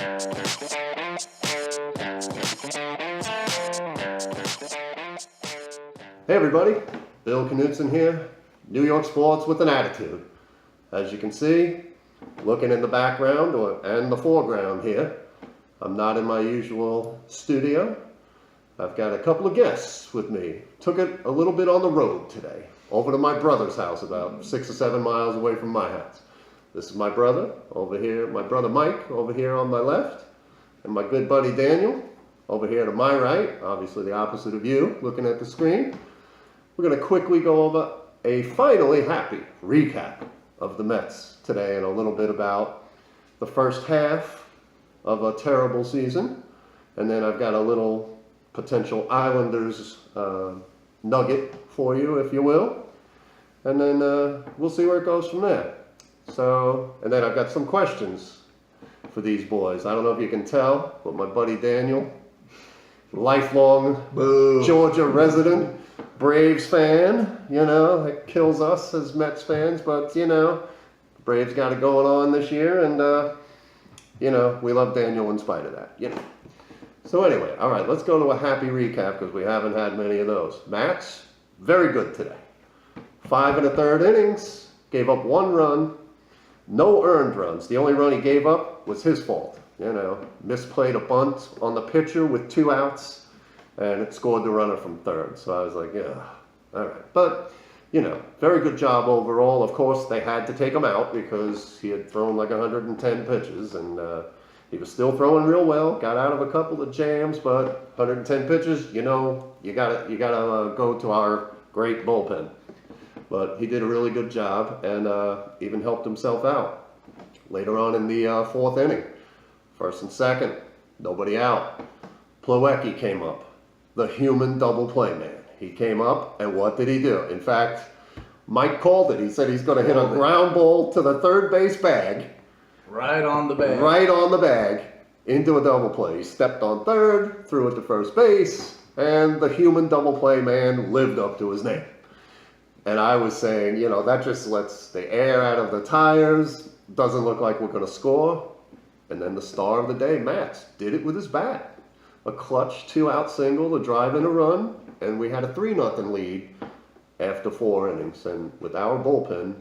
Hey everybody, Bill Knutson here, New York Sports with an Attitude. As you can see, looking in the background and the foreground here, I'm not in my usual studio. I've got a couple of guests with me. Took it a little bit on the road today, over to my brother's house, about 6 or 7 miles away from my house. This is my brother over here, my brother Mike over here on my left, and my good buddy Daniel over here to my right, obviously the opposite of you, looking at the screen. We're going to quickly go over a finally happy recap of the Mets today and a little bit about the first half of a terrible season. And then I've got a little potential Islanders nugget for you, if you will. And then we'll see where it goes from there. So, and then I've got some questions for these boys. I don't know if you can tell, but my buddy Daniel, lifelong Georgia resident, Braves fan, you know, it kills us as Mets fans, but, you know, Braves got it going on this year, and, you know, we love Daniel in spite of that, you know. So anyway, all right, let's go to a happy recap because we haven't had many of those. Mats, very good today. 5 1/3 innings, gave up 1 run, no earned runs. The only run he gave up was his fault, you know, misplayed a bunt on the pitcher with 2 outs. And it scored the runner from third. So I was like, yeah, all right. But, you know, very good job overall. Of course, they had to take him out because he had thrown like 110 pitches. And he was still throwing real well. Got out of a couple of jams, but 110 pitches, you know, you gotta go to our great bullpen. But he did a really good job and even helped himself out. Later on in the 4th inning, 1st and 2nd, nobody out. Plawecki came up. The human double play man. He came up, and what did he do? In fact, Mike called it. He said he's going to hit a ground ball to the third base bag. Right on the bag. Right on the bag into a double play. He stepped on third, threw it to first base, and the human double play man lived up to his name. And I was saying, you know, that just lets the air out of the tires. Doesn't look like we're going to score. And then the star of the day, Mats, did it with his bat. A clutch 2-out single to drive in a run, and we had a 3-0 lead after 4 innings. And with our bullpen,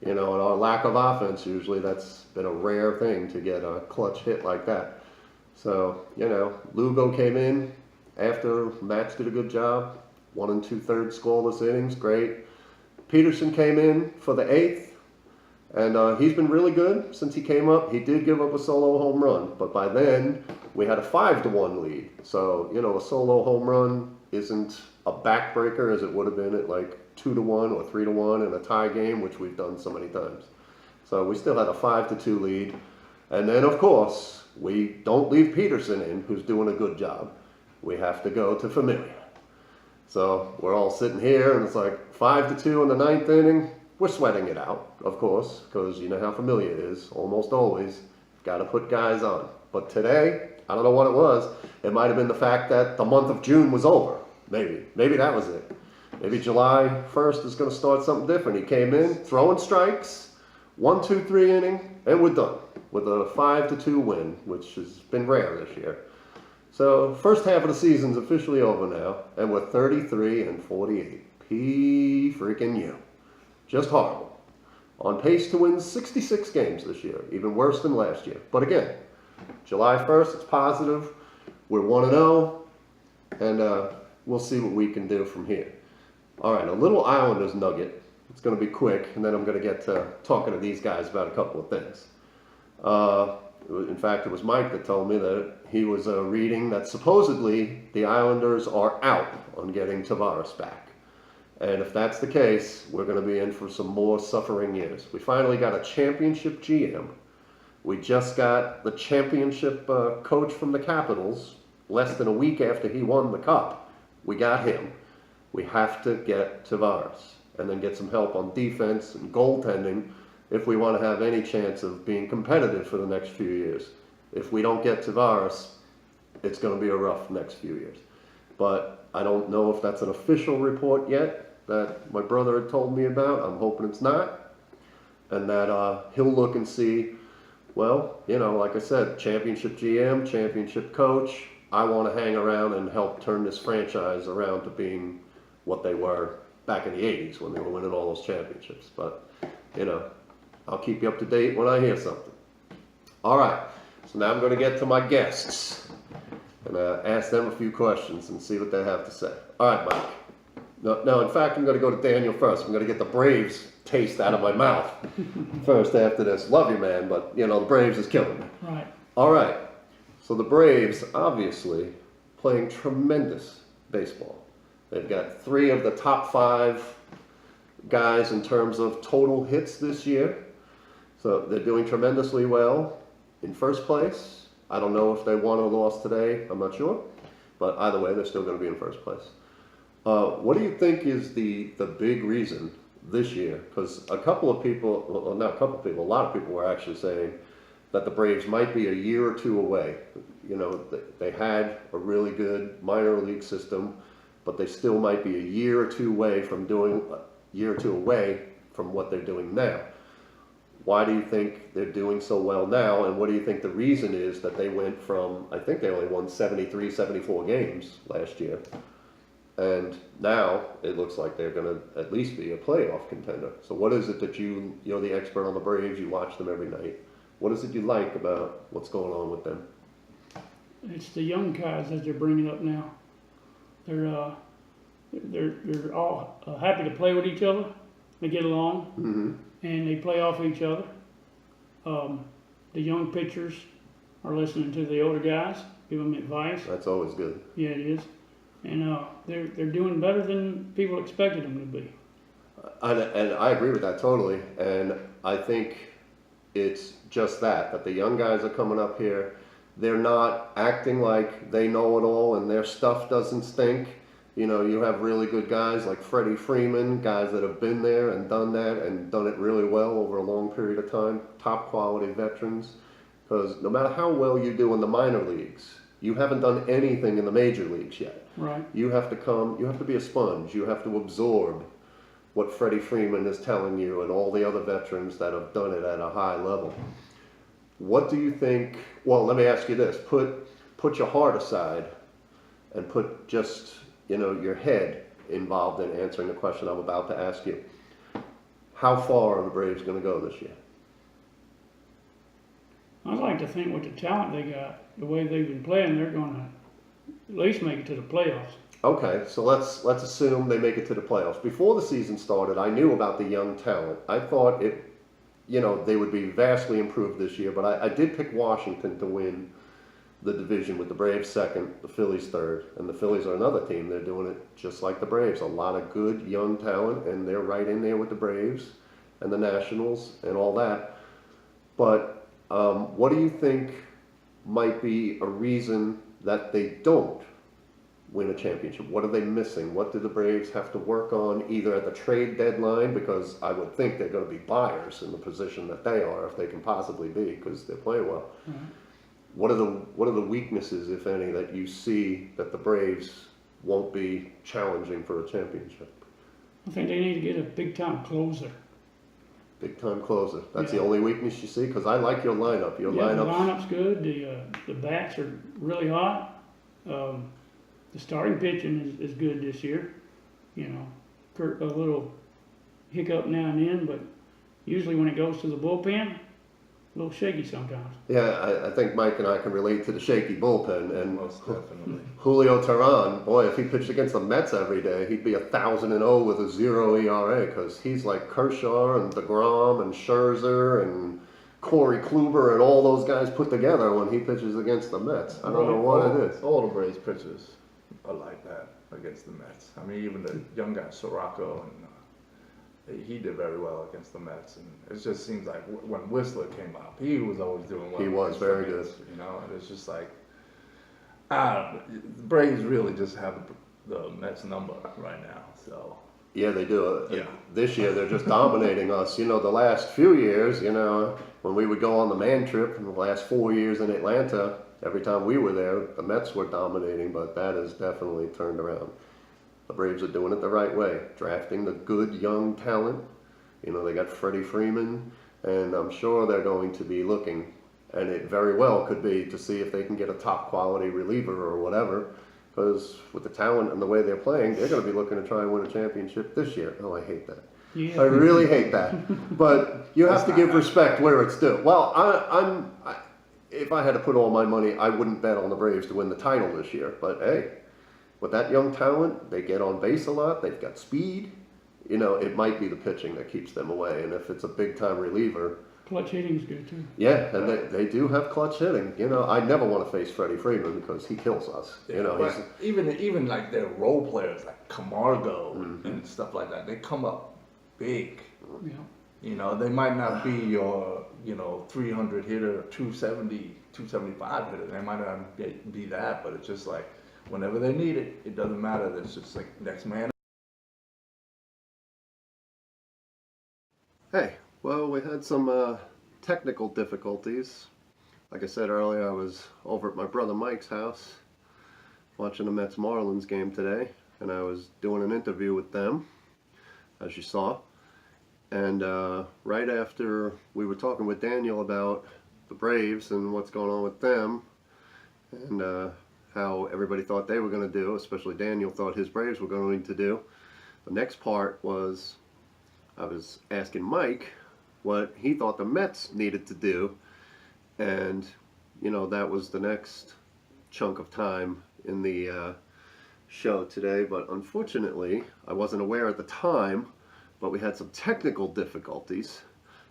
you know, and our lack of offense, usually that's been a rare thing to get a clutch hit like that. So, you know, Lugo came in after Mats did a good job. 1 2/3 scoreless innings, great. Peterson came in for the 8th. And he's been really good since he came up. He did give up a solo home run, but by then we had a 5-1 lead. So, you know, a solo home run isn't a backbreaker as it would have been at like 2-1 or 3-1 in a tie game, which we've done so many times. So we still had a 5-2 lead. And then, of course, we don't leave Peterson in, who's doing a good job. We have to go to Familia. So we're all sitting here, and it's like 5-2 in the 9th inning. We're sweating it out, of course, because you know how Familia it is. Almost always, got to put guys on. But today, I don't know what it was. It might have been the fact that the month of June was over. Maybe that was it. Maybe July 1st is going to start something different. He came in, throwing strikes, 1, 2, 3 inning, and we're done with a 5-2 win, which has been rare this year. So, first half of the season's officially over now, and we're 33-48. Freaking you. Just horrible. On pace to win 66 games this year, even worse than last year. But again, July 1st, it's positive. We're 1-0, and we'll see what we can do from here. All right, a little Islanders nugget. It's going to be quick, and then I'm going to get to talking to these guys about a couple of things. In fact, it was Mike that told me that he was reading that supposedly the Islanders are out on getting Tavares back. And if that's the case, we're going to be in for some more suffering years. We finally got a championship GM. We just got the championship coach from the Capitals less than a week after he won the Cup. We got him. We have to get Tavares and then get some help on defense and goaltending if we want to have any chance of being competitive for the next few years. If we don't get Tavares, it's going to be a rough next few years. But I don't know if that's an official report yet that my brother had told me about. I'm hoping it's not. And that he'll look and see Well, like I said, championship GM, championship coach. I want to hang around and help turn this franchise around to being what they were back in the 80s when they were winning all those championships. But, I'll keep you up to date when I hear something. All right, so now I'm going to get to my guests and ask them a few questions and see what they have to say. All right, Mike. No, in fact, I'm going to go to Daniel first. I'm going to get the Braves taste out of my mouth first after this. Love you, man, but, the Braves is killing me. Right. All right, so the Braves, obviously, playing tremendous baseball. They've got 3 of the top 5 guys in terms of total hits this year. So they're doing tremendously well. In first place, I don't know if they won or lost today, I'm not sure. But either way, they're still going to be in first place. What do you think is the big reason this year? Because a lot of people were actually saying that the Braves might be a year or 2 away. They had a really good minor league system, but they still might be a year or 2 away from what they're doing now. Why do you think they're doing so well now, and what do you think the reason is that they went from, I think they only won 73, 74 games last year, and now it looks like they're going to at least be a playoff contender. So what is it that you're the expert on the Braves, you watch them every night. What is it you like about what's going on with them? It's the young guys that they're bringing up now. They're all happy to play with each other. They get along, and they play off each other. The young pitchers are listening to the older guys, give them advice. That's always good. Yeah, it is. And they're doing better than people expected them to be. And I agree with that totally. And I think it's just that the young guys are coming up here. They're not acting like they know it all and their stuff doesn't stink. You have really good guys like Freddie Freeman, guys that have been there and done that and done it really well over a long period of time, top quality veterans. Because no matter how well you do in the minor leagues, you haven't done anything in the major leagues yet. Right. You have to be a sponge. You have to absorb what Freddie Freeman is telling you and all the other veterans that have done it at a high level. What do you think? Well, let me ask you this: put your heart aside, and put just your head involved in answering the question I'm about to ask you. How far are the Braves going to go this year? I'd like to think with the talent they got, the way they've been playing, they're going to at least make it to the playoffs. Okay, so let's assume they make it to the playoffs. Before the season started, I knew about the young talent. I thought they would be vastly improved this year, but I did pick Washington to win the division with the Braves second, the Phillies third, and the Phillies are another team. They're doing it just like the Braves. A lot of good young talent, and they're right in there with the Braves and the Nationals and all that. But what do you think might be a reason that they don't win a championship? What are they missing? What do the Braves have to work on either at the trade deadline, because I would think they're going to be buyers in the position that they are if they can possibly be, because they're playing well. Mm-hmm. What are the weaknesses, if any, that you see that the Braves won't be challenging for a championship? I think they need to get a big-time closer. Big time closer. That's Yeah. the only weakness you see? Because I like your lineup. The lineup's good. The bats are really hot. The starting pitching is good this year. A little hiccup now and then, but usually when it goes to the bullpen, a little shaky sometimes. Yeah, I think Mike and I can relate to the shaky bullpen. And Most definitely. Julio Teheran, boy, if he pitched against the Mets every day, he'd be 1,000-0 with a 0 ERA, because he's like Kershaw and DeGrom and Scherzer and Corey Kluber and all those guys put together when he pitches against the Mets. I don't know what it is. All the Braves pitchers are like that against the Mets. I mean, even the young guy Soroka, and he did very well against the Mets. And it just seems like when Whistler came up, he was always doing well. He was very good. And it's just like, the Braves really just have the Mets number right now. So. Yeah, they do. Yeah. This year they're just dominating us. The last few years, when we would go on the man trip in the last 4 years in Atlanta, every time we were there, the Mets were dominating, but that has definitely turned around. The Braves are doing it the right way, drafting the good young talent. They got Freddie Freeman, and I'm sure they're going to be looking And it very well could be to see if they can get a top quality reliever or whatever. Because with the talent and the way they're playing, they're going to be looking to try and win a championship this year. Oh, I hate that. Yeah. I really hate that. But you have to give respect where it's due. Well, if I had to put all my money, I wouldn't bet on the Braves to win the title this year. But hey, with that young talent, they get on base a lot. They've got speed. You know, it might be the pitching that keeps them away. And if it's a big time reliever, Clutch hitting's good too. yeah, and they do have clutch hitting. You know, I never want to face Freddie Freeman because he kills us. You know, But even like their role players like Camargo and stuff like that, they come up big. Yeah. You know, they might not be your 300 hitter, 270, 275 hitter. They might not be that, but it's just like whenever they need it, it doesn't matter. It's just like next man. Hey, well, we had some technical difficulties. Like I said earlier, I was over at my brother Mike's house watching the Mets Marlins game today, and I was doing an interview with them, as you saw. And right after we were talking with Daniel about the Braves and what's going on with them, and how everybody thought they were going to do, especially Daniel thought his Braves were going to do, the next part was I was asking Mike what he thought the Mets needed to do, and you know, that was the next chunk of time in the show today. But unfortunately, I wasn't aware at the time, but we had some technical difficulties,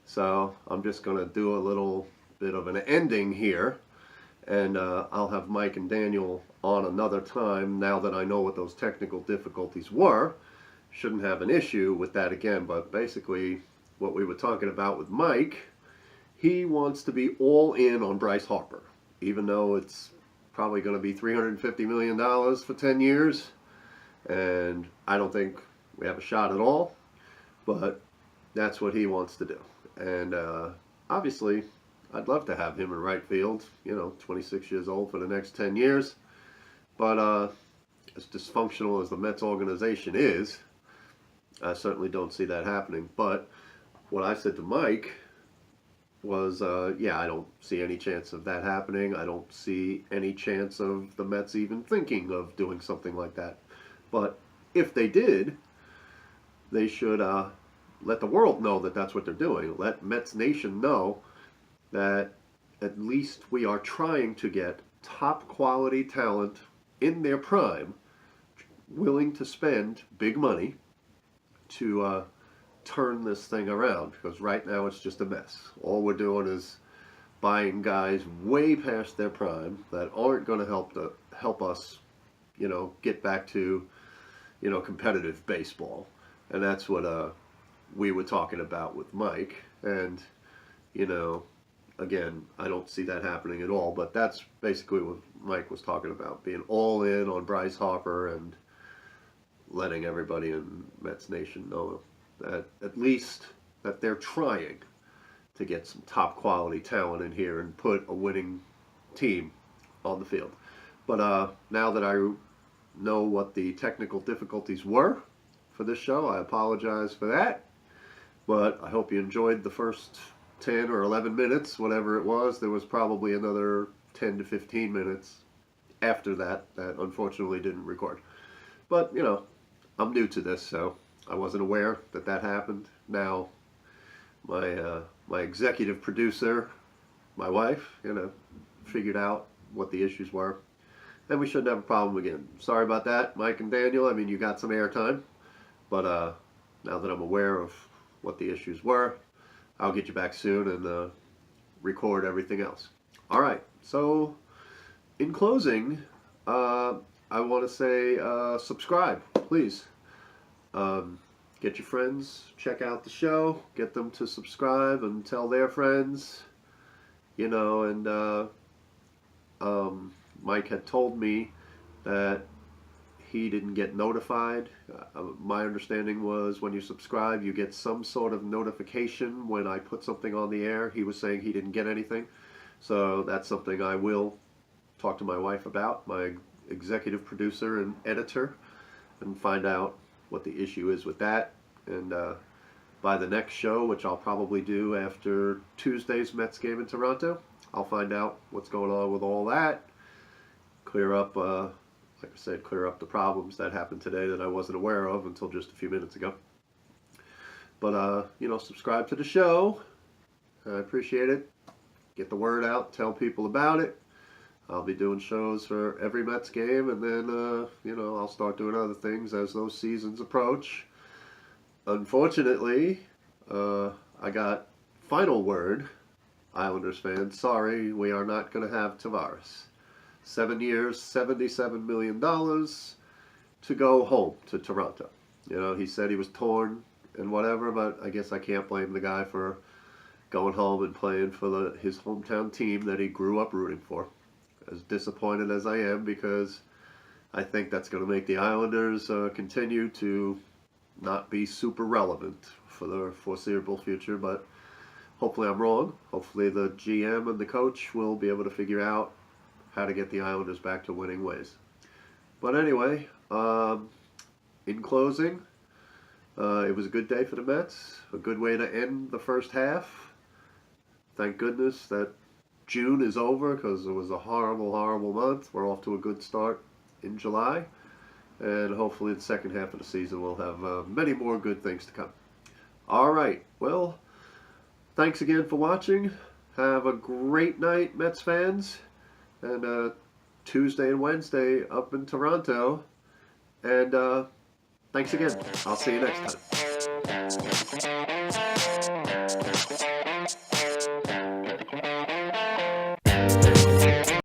so I'm just going to do a little bit of an ending here, and I'll have Mike and Daniel on another time now that I know what those technical difficulties were. Shouldn't have an issue with that again, but basically what we were talking about with Mike, he wants to be all in on Bryce Harper, even though it's probably going to be $350 million for 10 years, and I don't think we have a shot at all, but that's what he wants to do. And obviously, I'd love to have him in right field, 26 years old for the next 10 years, but as dysfunctional as the Mets organization is, I certainly don't see that happening. But what I said to Mike was, yeah, I don't see any chance of that happening. I don't see any chance of the Mets even thinking of doing something like that. But if they did, they should let the world know that that's what they're doing. Let Mets Nation know that at least we are trying to get top quality talent in their prime, willing to spend big money to turn this thing around, because right now it's just a mess. All we're doing is buying guys way past their prime that aren't going to help us, get back to, competitive baseball. And that's what we were talking about with Mike. And, again, I don't see that happening at all, but that's basically what Mike was talking about, being all in on Bryce Harper and letting everybody in Mets Nation know that at least that they're trying to get some top quality talent in here and put a winning team on the field. But now that I know what the technical difficulties were for this show, I apologize for that. But I hope you enjoyed the first 10 or 11 minutes, whatever it was. There was probably another 10 to 15 minutes after that unfortunately didn't record. But, I'm new to this, so I wasn't aware that happened. Now, my executive producer, my wife, figured out what the issues were, and we shouldn't have a problem again. Sorry about that, Mike and Daniel. I mean, you got some airtime, but now that I'm aware of what the issues were, I'll get you back soon and record everything else. All right, so in closing, I want to say subscribe, please. Get your friends, check out the show, get them to subscribe and tell their friends, and Mike had told me that he didn't get notified. My understanding was when you subscribe, you get some sort of notification when I put something on the air. He was saying he didn't get anything. So that's something I will talk to my wife about, my executive producer and editor, and find out what the issue is with that. And by the next show, which I'll probably do after Tuesday's Mets game in Toronto, I'll find out what's going on with all that. Clear up, like I said, clear up the problems that happened today that I wasn't aware of until just a few minutes ago. But, subscribe to the show. I appreciate it. Get the word out, tell people about it. I'll be doing shows for every Mets game, and then, I'll start doing other things as those seasons approach. Unfortunately, I got final word, Islanders fans. Sorry, we are not going to have Tavares. 7 years, $77 million to go home to Toronto. He said he was torn and whatever, but I guess I can't blame the guy for going home and playing for his hometown team that he grew up rooting for. As disappointed as I am, because I think that's going to make the Islanders continue to not be super relevant for the foreseeable future, but hopefully I'm wrong. Hopefully the GM and the coach will be able to figure out how to get the Islanders back to winning ways. But anyway, in closing, it was a good day for the Mets, a good way to end the first half. Thank goodness that June is over, because it was a horrible, horrible month. We're off to a good start in July, and hopefully the second half of the season we'll have many more good things to come. All right, well, thanks again for watching. Have a great night, Mets fans, and Tuesday and Wednesday up in Toronto, and thanks again. I'll see you next time.